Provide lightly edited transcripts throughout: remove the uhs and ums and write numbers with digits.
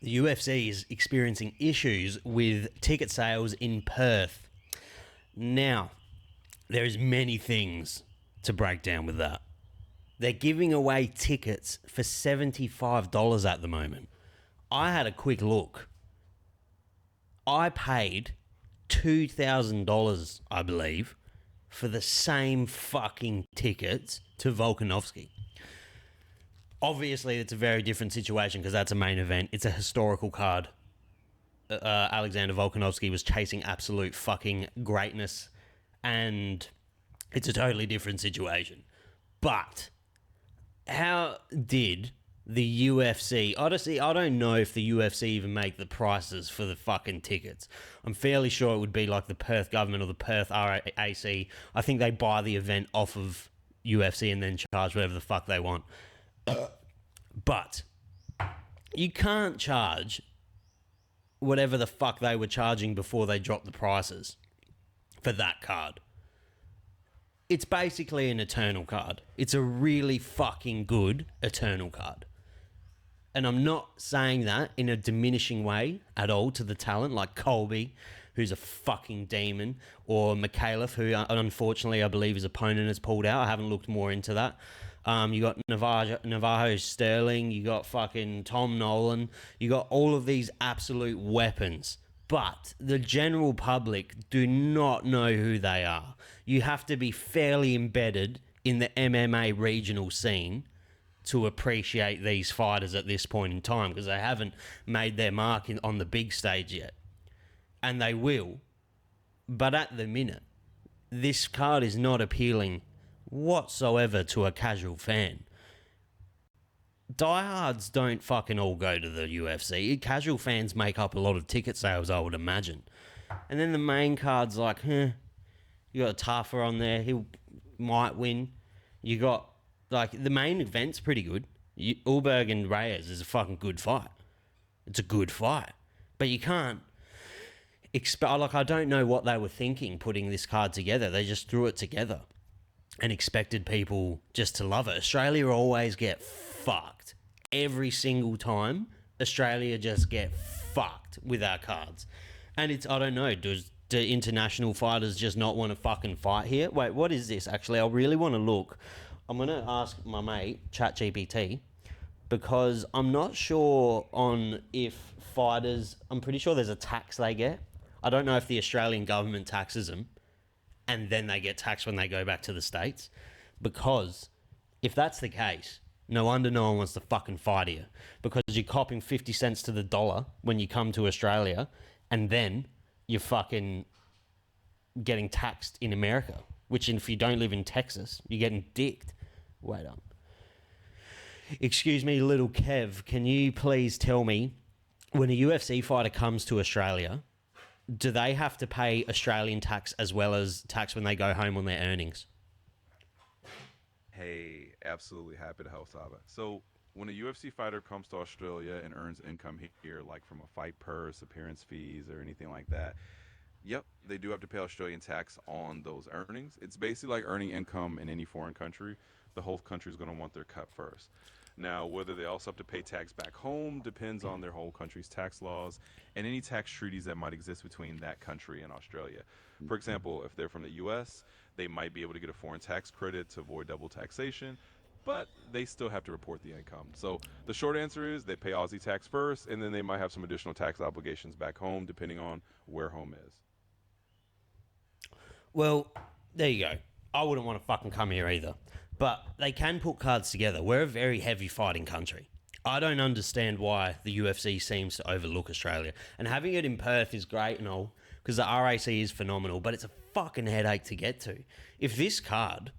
the UFC is experiencing issues with ticket sales in Perth. Now, there's many things to break down with that. They're giving away tickets for $75 at the moment. I had a quick look. I paid $2,000, I believe, for the same fucking tickets to Volkanovski. Obviously, it's a very different situation because that's a main event. It's a historical card. Alexander Volkanovski was chasing absolute fucking greatness, and it's a totally different situation. But how did the UFC... Honestly, I don't know if the UFC even make the prices for the fucking tickets. I'm fairly sure it would be like the Perth government or the Perth RAC. I think they buy the event off of UFC and then charge whatever the fuck they want. But you can't charge whatever the fuck they were charging before they dropped the prices for that card. It's basically an Eternal card. It's a really fucking good Eternal card. And I'm not saying that in a diminishing way at all to the talent, like Colby, who's a fucking demon, or Mikhailov, who unfortunately I believe his opponent has pulled out. I haven't looked more into that. You got Navajo Sterling, you got fucking Tom Nolan, you got all of these absolute weapons. But the general public do not know who they are. You have to be fairly embedded in the MMA regional scene to appreciate these fighters at this point in time, because they haven't made their mark on the big stage yet. And they will. But at the minute, this card is not appealing whatsoever to a casual fan. Diehards don't fucking all go to the UFC. Casual fans make up a lot of ticket sales, I would imagine. And then the main card's like, you got Tafa on there, he might win. You got, like, the main event's pretty good. Ulberg and Reyes is a fucking good fight. It's a good fight. But you can't like, I don't know what they were thinking putting this card together. They just threw it together and expected people just to love it. Australia always get fucked. Every single time, Australia just get fucked with our cards. And it's, I don't know, do international fighters just not want to fucking fight here? Wait, what is this? Actually, I really want to look. I'm going to ask my mate, ChatGPT, because I'm not sure on if fighters... I'm pretty sure there's a tax they get. I don't know if the Australian government taxes them and then they get taxed when they go back to the States. Because if that's the case, no wonder no one wants to fucking fight here. Because you're copping 50 cents to the dollar when you come to Australia, and then you're fucking getting taxed in America. Which, if you don't live in Texas, you're getting dicked. Wait up. Excuse me, little Kev, can you please tell me, when a UFC fighter comes to Australia, do they have to pay Australian tax as well as tax when they go home on their earnings? Hey, absolutely happy to help, Saba. So when a UFC fighter comes to Australia and earns income here, like from a fight purse, appearance fees, or anything like that, yep, they do have to pay Australian tax on those earnings. It's basically like earning income in any foreign country. The whole country is going to want their cut first. Now, whether they also have to pay tax back home depends on their whole country's tax laws and any tax treaties that might exist between that country and Australia. For example, if they're from the U.S., they might be able to get a foreign tax credit to avoid double taxation, but they still have to report the income. So the short answer is they pay Aussie tax first, and then they might have some additional tax obligations back home depending on where home is. Well, there you go. I wouldn't want to fucking come here either. But they can put cards together. We're a very heavy fighting country. I don't understand why the UFC seems to overlook Australia. And having it in Perth is great and all, because the RAC is phenomenal, but it's a fucking headache to get to. If this card,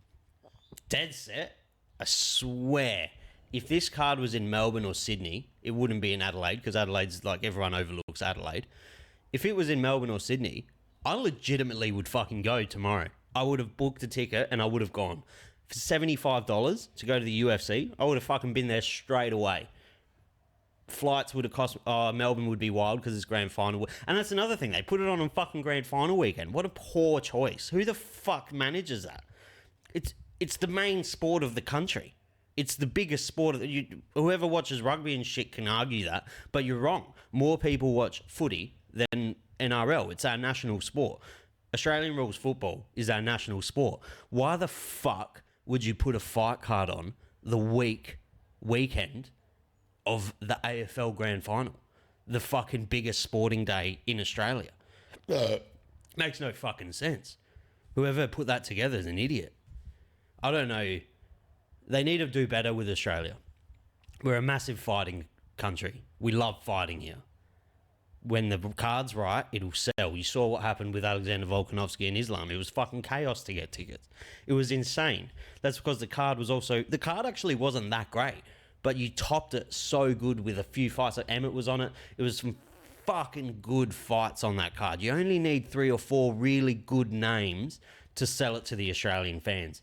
dead set, I swear, if this card was in Melbourne or Sydney, it wouldn't be in Adelaide, because Adelaide's like, everyone overlooks Adelaide. If it was in Melbourne or Sydney, I legitimately would fucking go tomorrow. I would have booked a ticket and I would have gone. For $75 to go to the UFC, I would have fucking been there straight away. Flights would have cost... Melbourne would be wild because it's grand final. And that's another thing. They put it on fucking grand final weekend. What a poor choice. Who the fuck manages that? It's the main sport of the country. It's the biggest sport. Whoever watches rugby and shit can argue that, but you're wrong. More people watch footy than NRL. It's our national sport. Australian rules football is our national sport. Why the fuck would you put a fight card on the weekend of the AFL Grand Final? The fucking biggest sporting day in Australia. Makes no fucking sense. Whoever put that together is an idiot. I don't know. They need to do better with Australia. We're a massive fighting country. We love fighting here. When the card's right, it'll sell. You saw what happened with Alexander Volkanovski and Islam. It was fucking chaos to get tickets. It was insane. That's because the card actually wasn't that great, but you topped it so good with a few fights. Like Emmett was on it. It was some fucking good fights on that card. You only need 3 or 4 really good names to sell it to the Australian fans.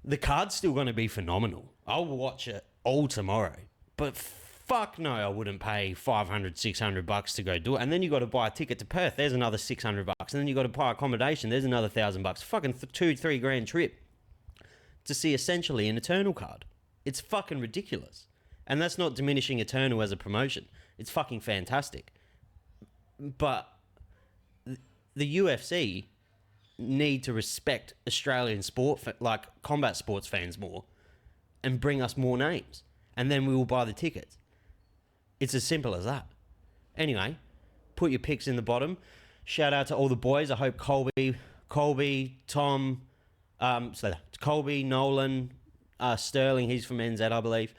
The card's still going to be phenomenal. I'll watch it all tomorrow. But fuck no, I wouldn't pay $500, $600 to go do it. And then you got to buy a ticket to Perth. There's another $600. And then you got to buy accommodation. There's another $1,000. Fucking $2-3 grand trip to see essentially an Eternal card. It's fucking ridiculous. And that's not diminishing Eternal as a promotion. It's fucking fantastic. But the UFC need to respect Australian sport, like combat sports fans more, and bring us more names. And then we will buy the tickets. It's as simple as that. Anyway, put your picks in the bottom. Shout out to all the boys. I hope Colby, Tom, Colby, Nolan, Sterling, he's from NZ, I believe.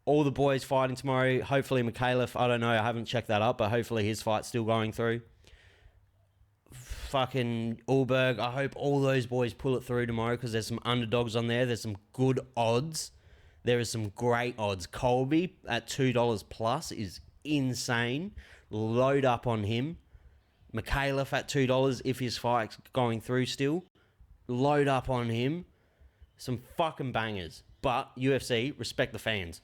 All the boys fighting tomorrow. Hopefully Mikhailov, I don't know, I haven't checked that up, but hopefully his fight's still going through. Fucking Ulberg, I hope all those boys pull it through tomorrow because there's some underdogs on there. There's some good odds. There is some great odds. Colby at $2 plus is insane. Load up on him. Mikhailov at $2 if his fight's going through still. Load up on him. Some fucking bangers. But UFC, respect the fans.